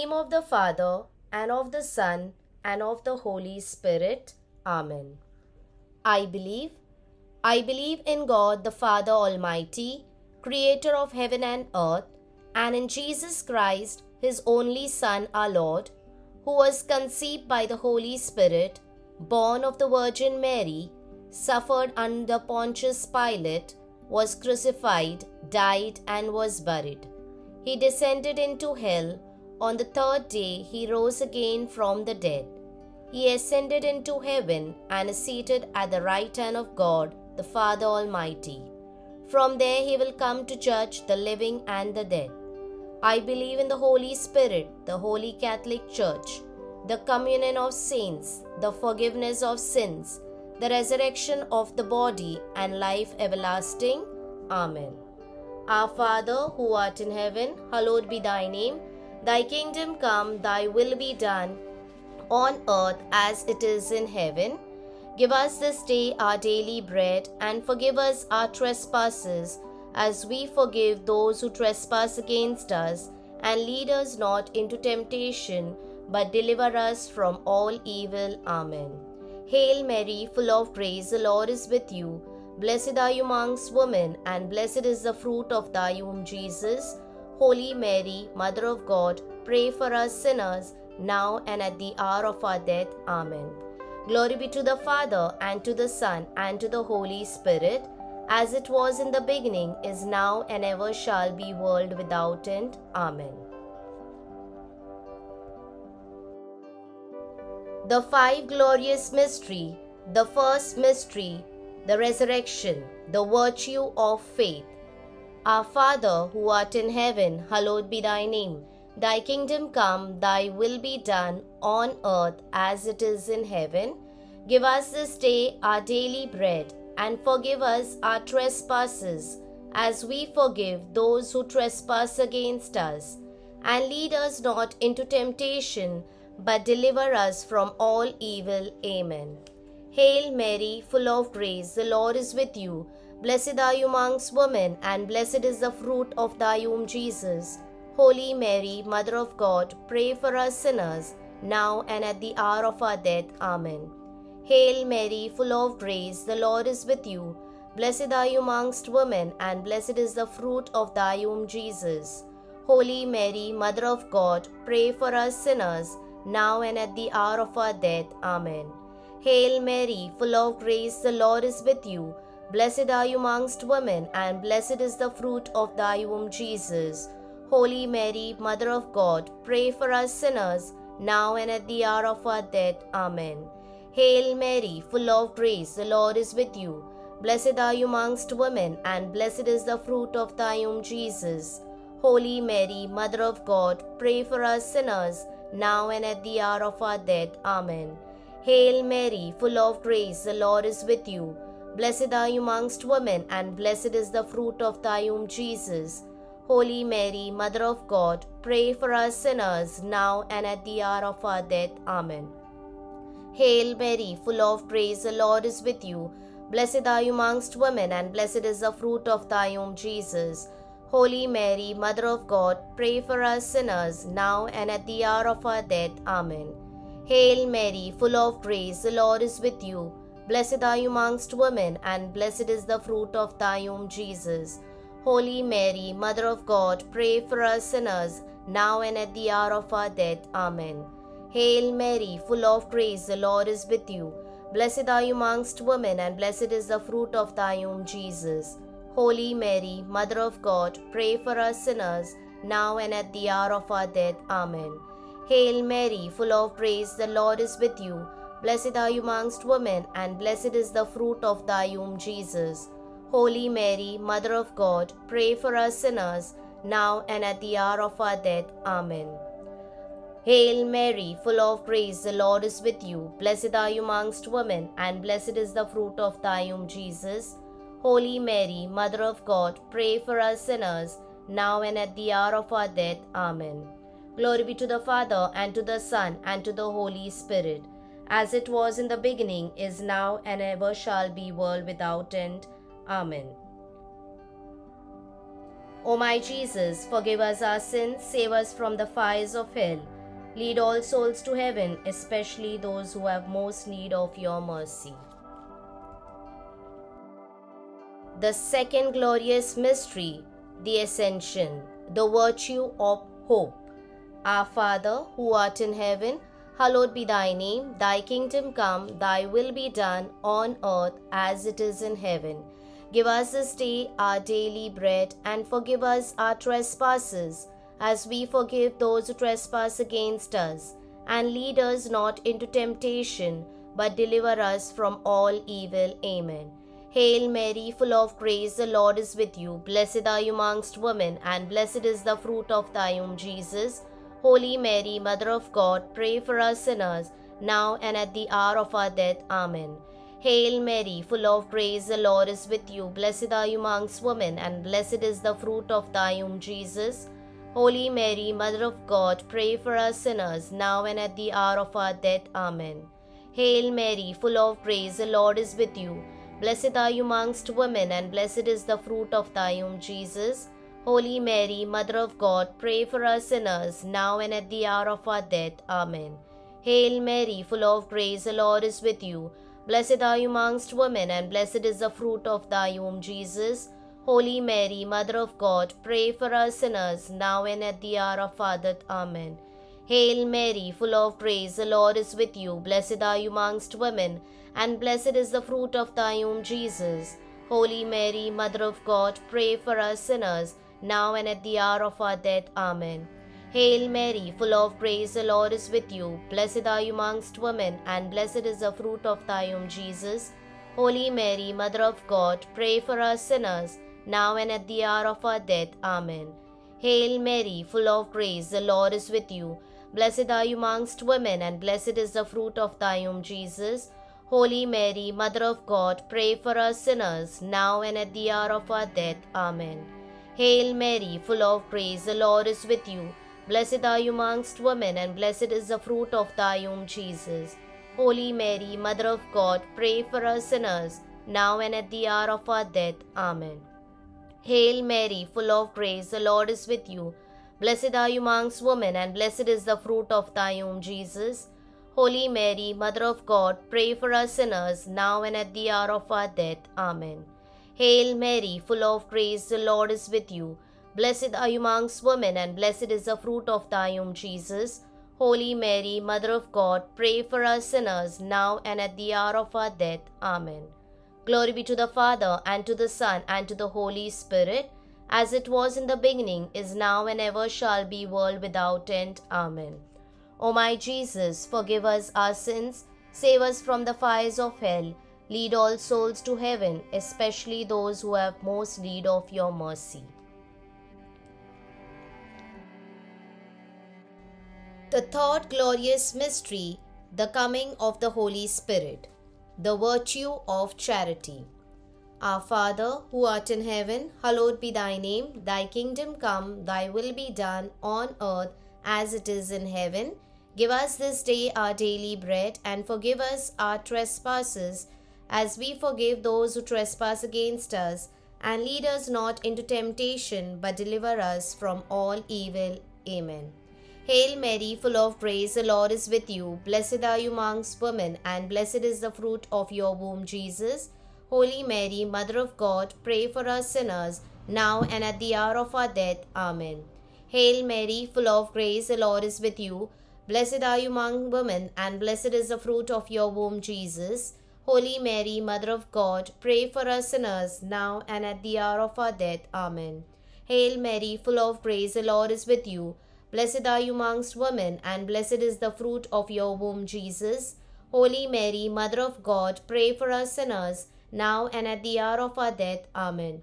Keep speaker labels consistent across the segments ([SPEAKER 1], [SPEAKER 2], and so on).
[SPEAKER 1] name of the Father, and of the Son, and of the Holy Spirit. Amen. I believe. I believe in God the Father Almighty, creator of heaven and earth, and in Jesus Christ, his only Son, our Lord, who was conceived by the Holy Spirit, born of the Virgin Mary, suffered under Pontius Pilate, was crucified, died, and was buried. He descended into hell. On the third day he rose again from the dead. He ascended into heaven and is seated at the right hand of God, the Father Almighty. From there he will come to judge the living and the dead. I believe in the Holy Spirit, the Holy Catholic Church, the communion of saints, the forgiveness of sins, the resurrection of the body, and life everlasting. Amen. Our Father, who art in heaven, hallowed be thy name. Thy kingdom come, thy will be done, on earth as it is in heaven. Give us this day our daily bread, and forgive us our trespasses, as we forgive those who trespass against us. And lead us not into temptation, but deliver us from all evil. Amen. Hail Mary, full of grace, the Lord is with you. Blessed are you amongst women, and blessed is the fruit of thy womb, Jesus. Holy Mary, Mother of God, pray for us sinners, now and at the hour of our death. Amen. Glory be to the Father, and to the Son, and to the Holy Spirit, as it was in the beginning, is now, and ever shall be, world without end. Amen. The five glorious mystery. The first mystery, the resurrection, the virtue of faith. Our Father, who art in heaven, hallowed be thy name. Thy kingdom come, thy will be done, on earth as it is in heaven. Give us this day our daily bread, and forgive us our trespasses, as we forgive those who trespass against us. And lead us not into temptation, but deliver us from all evil. Amen. Hail Mary, full of grace, the Lord is with you. Blessed are you amongst women, and blessed is the fruit of thy womb, Jesus. Holy Mary, Mother of God, pray for us sinners, now and at the hour of our death. Amen. Hail Mary, full of grace, the Lord is with you. Blessed are you amongst women, and blessed is the fruit of thy womb, Jesus. Holy Mary, Mother of God, pray for us sinners, now and at the hour of our death. Amen. Hail Mary, full of grace, the Lord is with you. Blessed are you amongst women, and blessed is the fruit of thy womb, Jesus. Holy Mary, Mother of God, pray for us sinners, now and at the hour of our death. Amen. Hail Mary, full of grace, the Lord is with you. Blessed are you amongst women, and blessed is the fruit of thy womb, Jesus. Holy Mary, Mother of God, pray for us sinners, now and at the hour of our death. Amen. Hail Mary, full of grace, the Lord is with you. Blessed are you amongst women, and blessed is the fruit of thy womb, Jesus. Holy Mary, Mother of God, pray for us sinners, now and at the hour of our death. Amen. Hail Mary, full of grace, the Lord is with you. Blessed are you amongst women, and blessed is the fruit of thy womb, Jesus. Holy Mary, Mother of God, pray for us sinners, now and at the hour of our death. Amen. Hail Mary, full of grace, the Lord is with you. Blessed are you amongst women, and blessed is the fruit of thy womb, Jesus. Holy Mary, Mother of God, pray for us sinners, now and at the hour of our death. Amen. Hail Mary, full of grace, the Lord is with you. Blessed are you amongst women, and blessed is the fruit of thy womb, Jesus. Holy Mary, Mother of God, pray for us sinners, now and at the hour of our death. Amen. Hail Mary, full of grace, the Lord is with you. Blessed are you amongst women, and blessed is the fruit of thy womb, Jesus. Holy Mary, Mother of God, pray for us sinners, now and at the hour of our death. Amen. Hail Mary, full of grace, the Lord is with you. Blessed are you amongst women, and blessed is the fruit of thy womb, Jesus. Holy Mary, Mother of God, pray for us sinners, now and at the hour of our death. Amen. Glory be to the Father, and to the Son, and to the Holy Spirit, as it was in the beginning, is now, and ever shall be, world without end. Amen. O my Jesus, forgive us our sins, save us from the fires of hell. Lead all souls to heaven, especially those who have most need of your mercy. The second glorious mystery, the Ascension, the virtue of hope. Our Father, who art in heaven, hallowed be thy name. Thy kingdom come, thy will be done on earth as it is in heaven. Give us this day our daily bread, and forgive us our trespasses, as we forgive those who trespass against us. And lead us not into temptation, but deliver us from all evil. Amen. Hail Mary, full of grace, the Lord is with you. Blessed are you amongst women, and blessed is the fruit of thy womb, Jesus. Holy Mary, Mother of God, pray for us sinners, now and at the hour of our death. Amen. Hail Mary, full of grace, the Lord is with you. Blessed are you amongst women, and blessed is the fruit of thy womb, Jesus. Holy Mary, Mother of God, pray for us sinners, now and at the hour of our death. Amen. Hail Mary, full of grace, the Lord is with you. Blessed are you amongst women, and blessed is the fruit of thy womb, Jesus. Holy Mary, Mother of God, pray for us sinners, now and at the hour of our death. Amen. Hail Mary, full of grace, the Lord is with you. Blessed are you amongst women, and blessed is the fruit of thy womb, Jesus. Holy Mary, Mother of God, pray for us sinners, now and at the hour of our death. Amen. Hail Mary, full of grace, the Lord is with you. Blessed are you amongst women, and blessed is the fruit of thy womb, Jesus. Holy Mary, Mother of God, pray for us sinners, now and at the hour of our death. Amen. Hail Mary, full of grace, the Lord is with you. Blessed are you amongst women, and blessed is the fruit of thy womb, Jesus. Holy Mary, Mother of God, pray for us sinners, now and at the hour of our death. Amen. Hail Mary, full of grace, the Lord is with you. Blessed are you amongst women, and blessed is the fruit of thy womb, Jesus. Holy Mary, Mother of God, pray for us sinners, now and at the hour of our death. Amen. Hail Mary, full of grace, the Lord is with you. Blessed are you amongst women, and blessed is the fruit of thy womb, Jesus. Holy Mary, Mother of God, pray for us sinners, now and at the hour of our death. Amen. Hail Mary, full of grace, the Lord is with you. Blessed are you amongst women, and blessed is the fruit of thy womb, Jesus. Holy Mary, Mother of God, pray for us sinners, now and at the hour of our death. Amen. Hail Mary, full of grace, the Lord is with you. Blessed are you amongst women, and blessed is the fruit of thy womb, Jesus. Holy Mary, Mother of God, pray for us sinners, now and at the hour of our death. Amen. Glory be to the Father, and to the Son, and to the Holy Spirit, as it was in the beginning, is now, and ever shall be, world without end. Amen. O my Jesus, forgive us our sins, save us from the fires of hell, lead all souls to heaven, especially those who have most need of your mercy. The third glorious mystery, the coming of the Holy Spirit, the virtue of charity. Our Father, who art in heaven, hallowed be thy name. Thy kingdom come, thy will be done on earth as it is in heaven. Give us this day our daily bread, and forgive us our trespasses, as we forgive those who trespass against us. And lead us not into temptation, but deliver us from all evil. Amen. Hail Mary, full of grace, the Lord is with you. Blessed are you amongst women, and blessed is the fruit of your womb, Jesus. Holy Mary, Mother of God, pray for us sinners, now and at the hour of our death. Amen. Hail Mary, full of grace, the Lord is with you. Blessed are you among women, and blessed is the fruit of your womb, Jesus. Holy Mary, Mother of God, pray for us sinners, now and at the hour of our death. Amen. Hail Mary, full of grace, the Lord is with you. Blessed are you amongst women, and blessed is the fruit of your womb, Jesus. Holy Mary, Mother of God, pray for us sinners, now and at the hour of our death. Amen.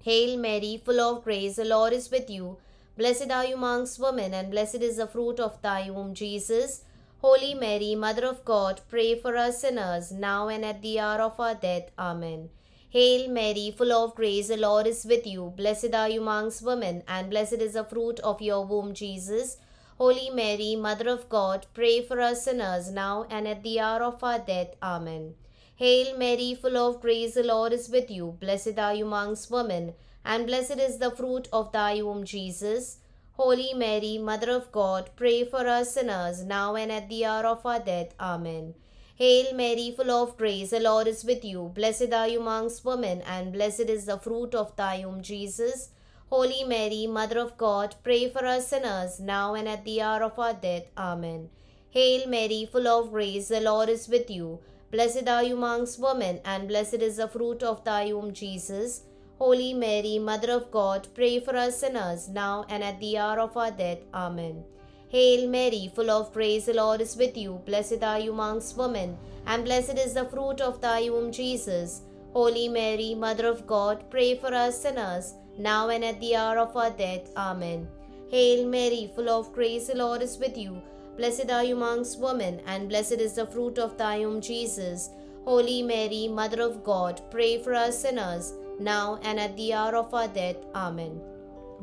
[SPEAKER 1] Hail Mary, full of grace, the Lord is with you. Blessed are you amongst women, and blessed is the fruit of thy womb, Jesus. Holy Mary, Mother of God, pray for us sinners, now and at the hour of our death. Amen. Hail Mary, full of grace, the Lord is with you. Blessed are you amongst women, and blessed is the fruit of your womb, Jesus. Holy Mary, Mother of God, pray for us sinners, now and at the hour of our death. Amen. Hail Mary, full of grace, the Lord is with you. Blessed are you amongst women, and blessed is the fruit of thy womb, Jesus. Holy Mary, Mother of God, pray for us sinners, now and at the hour of our death. Amen. Hail Mary, full of grace, the Lord is with you. Blessed are you amongst women, and blessed is the fruit of thy womb, Jesus. Holy Mary, Mother of God, pray for us sinners, now and at the hour of our death. Amen. Hail Mary, full of grace, the Lord is with you. Blessed are you amongst women, and blessed is the fruit of thy womb, Jesus. Holy Mary, Mother of God, pray for us sinners, now and at the hour of our death. Amen. Hail Mary, full of grace, the Lord is with you. Blessed are you amongst women, and blessed is the fruit of thy womb, Jesus. Holy Mary, Mother of God, pray for us sinners, now and at the hour of our death. Amen. Hail Mary, full of grace, the Lord is with you. Blessed are you amongst women, and blessed is the fruit of thy womb, Jesus. Holy Mary, Mother of God, pray for us sinners, now and at the hour of our death. Amen.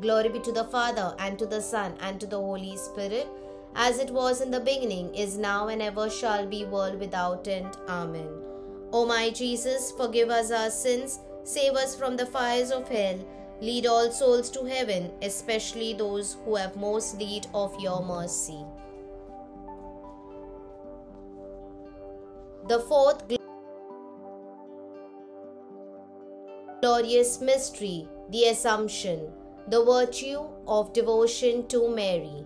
[SPEAKER 1] Glory be to the Father, and to the Son, and to the Holy Spirit, as it was in the beginning, is now, and ever shall be, world without end. Amen. O my Jesus, forgive us our sins, save us from the fires of hell, lead all souls to heaven, especially those who have most need of your mercy. The fourth glorious mystery, the Assumption, the virtue of devotion to Mary.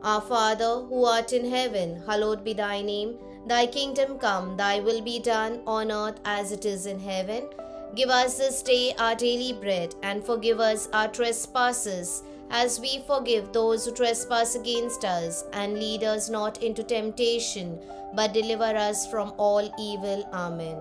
[SPEAKER 1] Our Father, who art in heaven, hallowed be thy name. Thy kingdom come, thy will be done on earth as it is in heaven. Give us this day our daily bread, and forgive us our trespasses, as we forgive those who trespass against us. And lead us not into temptation, but deliver us from all evil. Amen.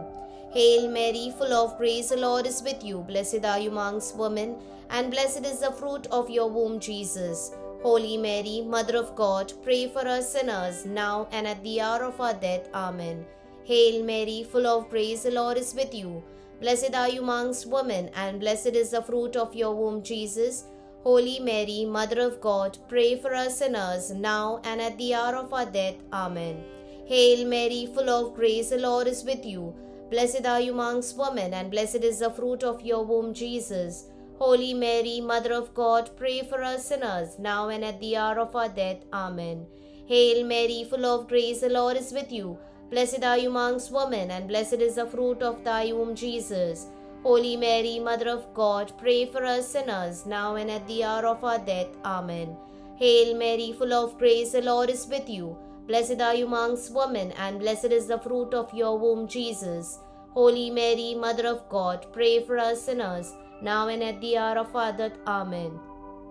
[SPEAKER 1] Hail Mary, full of grace, the Lord is with you. Blessed are you amongst women, and blessed is the fruit of your womb, Jesus. Holy Mary, Mother of God, pray for us sinners, now and at the hour of our death. Amen. Hail Mary, full of grace, the Lord is with you. Blessed are you amongst women, and blessed is the fruit of your womb, Jesus. Holy Mary, Mother of God, pray for us sinners, now and at the hour of our death. Amen. Hail Mary, full of grace, the Lord is with you. Blessed are you amongst women, and blessed is the fruit of your womb, Jesus. Holy Mary, Mother of God, pray for us sinners, now and at the hour of our death. Amen. Hail Mary, full of grace, the Lord is with you. Blessed are you amongst women, and blessed is the fruit of thy womb, Jesus. Holy Mary, Mother of God, pray for us sinners, now and at the hour of our death. Amen. Hail Mary, full of grace, the Lord is with you. Blessed are you amongst women, and blessed is the fruit of your womb, Jesus. Holy Mary, Mother of God, pray for us sinners, now and at the hour of our death. Amen.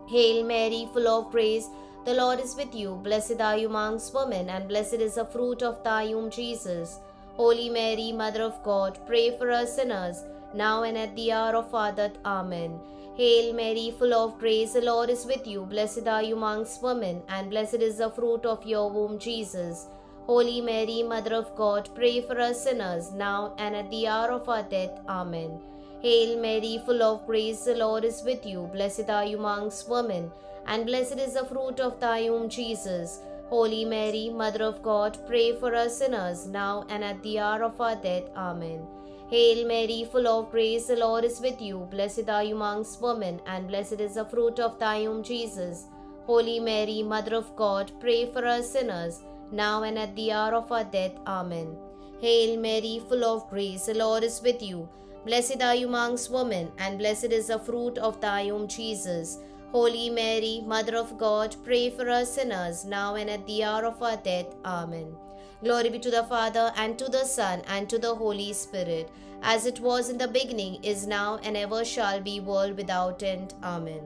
[SPEAKER 1] Hail Mary, full of grace, the Lord is with you. Blessed are you amongst women, and blessed is the fruit of thy womb, Jesus. Holy Mary, Mother of God, pray for us sinners, now and at the hour of our death. Amen. Hail Mary, full of grace, the Lord is with you. Blessed are you amongst women, and blessed is the fruit of your womb, Jesus. Holy Mary, Mother of God, pray for us sinners, now and at the hour of our death. Amen. Hail Mary, full of grace, the Lord is with you. Blessed are you amongst women, and blessed is the fruit of thy womb, Jesus. Holy Mary, Mother of God, pray for us sinners, now and at the hour of our death. Amen. Hail Mary, full of grace, the Lord is with you. Blessed are you amongst women, and blessed is the fruit of thy womb, Jesus. Holy Mary, Mother of God, pray for us sinners, now and at the hour of our death. Amen. Hail Mary, full of grace, the Lord is with you. Blessed are you amongst women, and blessed is the fruit of thy womb, Jesus. Holy Mary, Mother of God, pray for us sinners, now and at the hour of our death. Amen. Glory be to the Father, and to the Son, and to the Holy Spirit, as it was in the beginning, is now, and ever shall be, world without end. Amen.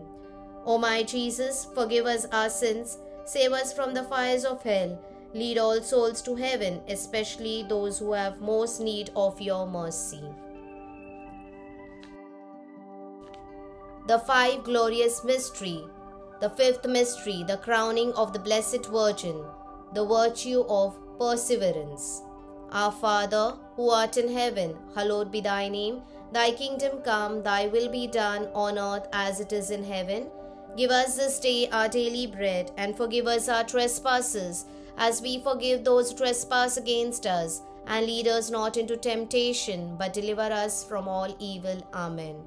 [SPEAKER 1] O my Jesus, forgive us our sins, save us from the fires of hell, lead all souls to heaven, especially those who have most need of your mercy. The five glorious mystery. The fifth mystery, the crowning of the Blessed Virgin, the virtue of perseverance. Our Father, who art in heaven, hallowed be thy name. Thy kingdom come, thy will be done on earth as it is in heaven. Give us this day our daily bread, and forgive us our trespasses, as we forgive those who trespass against us. And lead us not into temptation, but deliver us from all evil. Amen.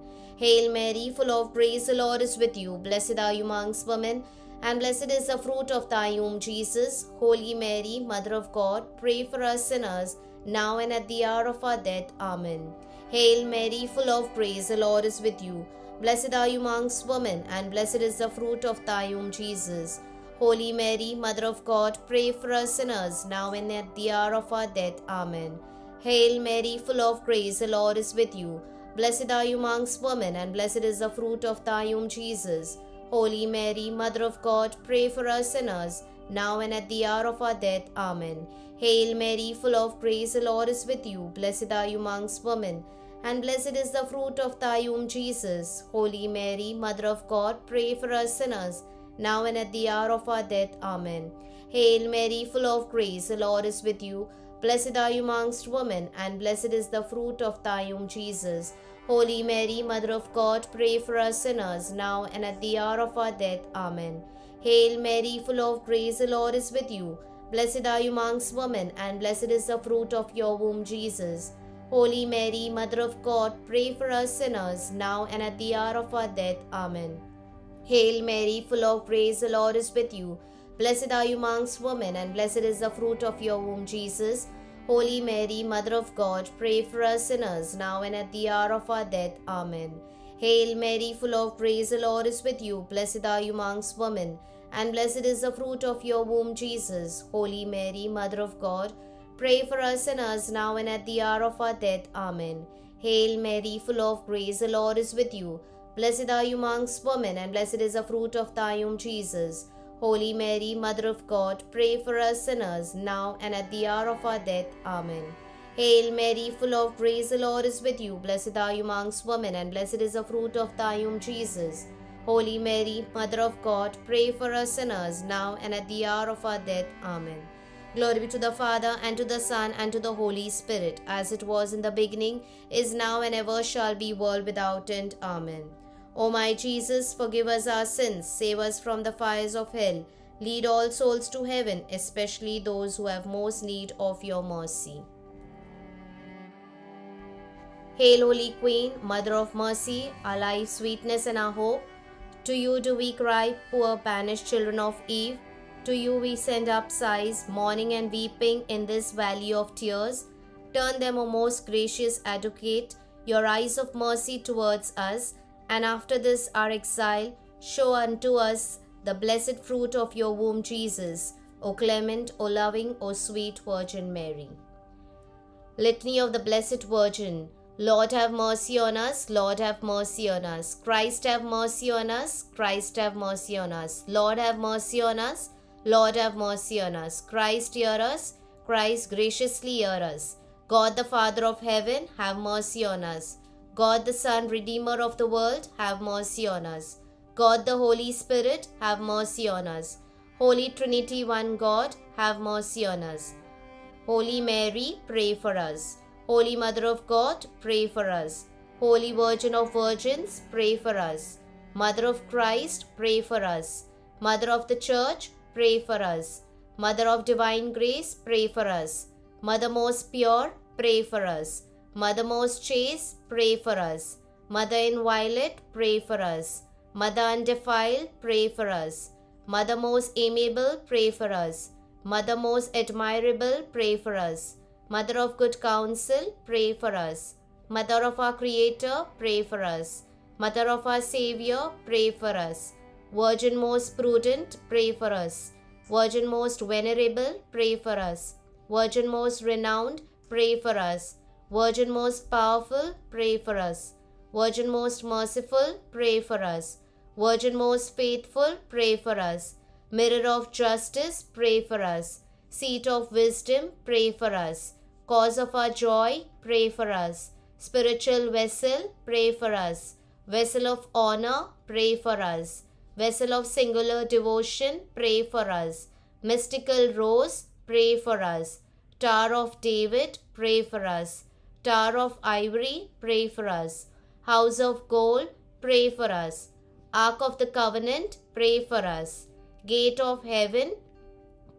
[SPEAKER 1] Hail Mary, full of grace, the Lord is with you. Blessed are you amongst women, and blessed is the fruit of thy womb, Jesus. Holy Mary, Mother of God, pray for us sinners, now and at the hour of our death. Amen. Hail Mary, full of grace, the Lord is with you. Blessed are you amongst women, and blessed is the fruit of thy womb, Jesus. Holy Mary, Mother of God, pray for us sinners, now and at the hour of our death. Amen. Hail Mary, full of grace, the Lord is with you. Blessed are you amongst women, and blessed is the fruit of thy womb, Jesus. Holy Mary, Mother of God, pray for us sinners, now and at the hour of our death. Amen. Hail Mary, full of grace, the Lord is with you. Blessed are you amongst women, and blessed is the fruit of thy womb, Jesus. Holy Mary, Mother of God, pray for us sinners, now and at the hour of our death. Amen. Hail Mary, full of grace, the Lord is with you. Blessed are you amongst women, and blessed is the fruit of thy womb, Jesus. Holy Mary, Mother of God, pray for us sinners, now and at the hour of our death. Amen. Hail Mary, full of grace, the Lord is with you. Blessed are you amongst women, and blessed is the fruit of your womb, Jesus. Holy Mary, Mother of God, pray for us sinners, now and at the hour of our death. Amen. Hail Mary, full of grace, the Lord is with you. Blessed are you amongst women, and blessed is the fruit of your womb, Jesus. Holy Mary, Mother of God, pray for us sinners, now and at the hour of our death. Amen. Hail Mary, full of grace, the Lord is with you. Blessed are you amongst women, and blessed is the fruit of your womb, Jesus. Holy Mary, Mother of God, pray for us sinners, now and at the hour of our death. Amen. Hail Mary, full of grace, the Lord is with you. Blessed are you amongst women, and blessed is the fruit of thy womb, Jesus. Holy Mary, Mother of God, pray for us sinners, now and at the hour of our death. Amen. Hail Mary, full of grace, the Lord is with you. Blessed are you amongst women, and blessed is the fruit of thy womb, Jesus. Holy Mary, Mother of God, pray for us sinners, now and at the hour of our death. Amen. Glory be to the Father, and to the Son, and to the Holy Spirit, as it was in the beginning, is now, and ever shall be, world without end. Amen. O my Jesus, forgive us our sins, save us from the fires of hell, lead all souls to heaven, especially those who have most need of your mercy. Hail, Holy Queen, Mother of Mercy, our life, sweetness, and our hope. To you do we cry, poor banished children of Eve. To you we send up sighs, mourning and weeping in this valley of tears. Turn them, O most gracious Advocate, your eyes of mercy towards us, and after this our exile, show unto us the blessed fruit of your womb, Jesus. O clement, O loving, O sweet Virgin Mary. Litany of the Blessed Virgin. Lord, have mercy on us. Lord, have mercy on us. Christ, have mercy on us. Christ, have mercy on us. Lord, have mercy on us. Lord, have mercy on us. Christ, hear us. Christ, graciously hear us. God, the Father of heaven, have mercy on us. God, the Son, Redeemer of the world, have mercy on us. God, the Holy Spirit, have mercy on us. Holy Trinity, one God, have mercy on us. Holy Mary, pray for us. Holy Mother of God, pray for us. Holy Virgin of Virgins, pray for us. Mother of Christ, pray for us. Mother of the Church, pray for us. Mother of Divine Grace, pray for us. Mother most pure, pray for us. Mother most chaste, pray for us. Mother inviolate, pray for us. Mother undefiled, pray for us. Mother most amiable, pray for us. Mother most admirable, pray for us. Mother of good counsel, pray for us. Mother of our Creator, pray for us. Mother of our Savior, pray for us. Virgin most prudent, pray for us. Virgin most venerable, pray for us. Virgin most renowned, pray for us. Virgin most powerful, pray for us. Virgin most merciful, pray for us. Virgin most faithful, pray for us. Mirror of justice, pray for us. Seat of wisdom, pray for us. Cause of our joy, pray for us. Spiritual vessel, pray for us. Vessel of honor, pray for us. Vessel of singular devotion, pray for us. Mystical rose, pray for us. Tower of David, pray for us. Tower of Ivory, pray for us. House of Gold, pray for us. Ark of the Covenant, pray for us. Gate of Heaven,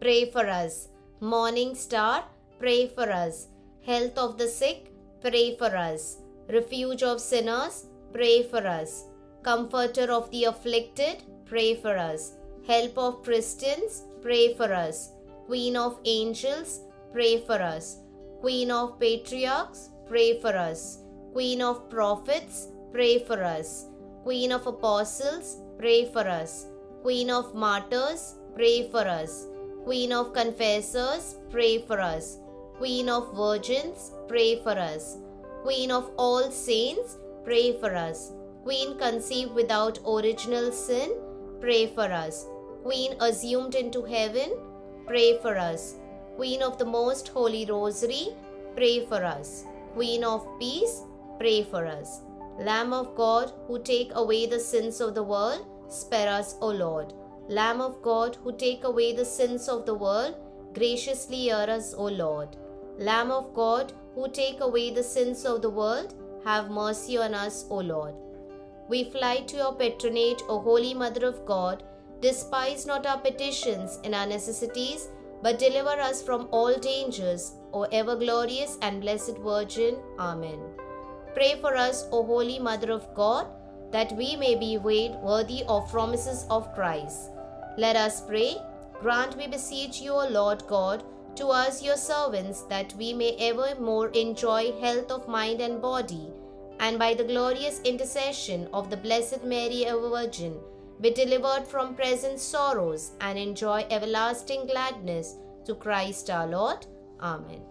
[SPEAKER 1] pray for us. Morning Star, pray for us. Health of the sick, pray for us. Refuge of sinners, pray for us. Comforter of the afflicted, pray for us. Help of Christians, pray for us. Queen of angels, pray for us. Queen of patriarchs, pray for us. Queen of prophets, pray for us. Queen of apostles, pray for us. Queen of martyrs, pray for us. Queen of confessors, pray for us. Queen of virgins, pray for us. Queen of all saints, pray for us. Queen conceived without original sin, pray for us. Queen assumed into heaven, pray for us. Queen of the most holy rosary, pray for us. Queen of peace, pray for us. Lamb of God, who take away the sins of the world, spare us, O Lord. Lamb of God, who take away the sins of the world, graciously hear us, O Lord. Lamb of God, who take away the sins of the world, have mercy on us, O Lord. We fly to your patronage, O Holy Mother of God. Despise not our petitions and our necessities, but deliver us from all dangers, O ever-glorious and blessed Virgin. Amen. Pray for us, O Holy Mother of God, that we may be made worthy of promises of Christ. Let us pray. Grant, we beseech you, O Lord God, to us your servants, that we may evermore enjoy health of mind and body, and by the glorious intercession of the Blessed Mary, our Virgin, be delivered from present sorrows and enjoy everlasting gladness, through Christ our Lord. Amen.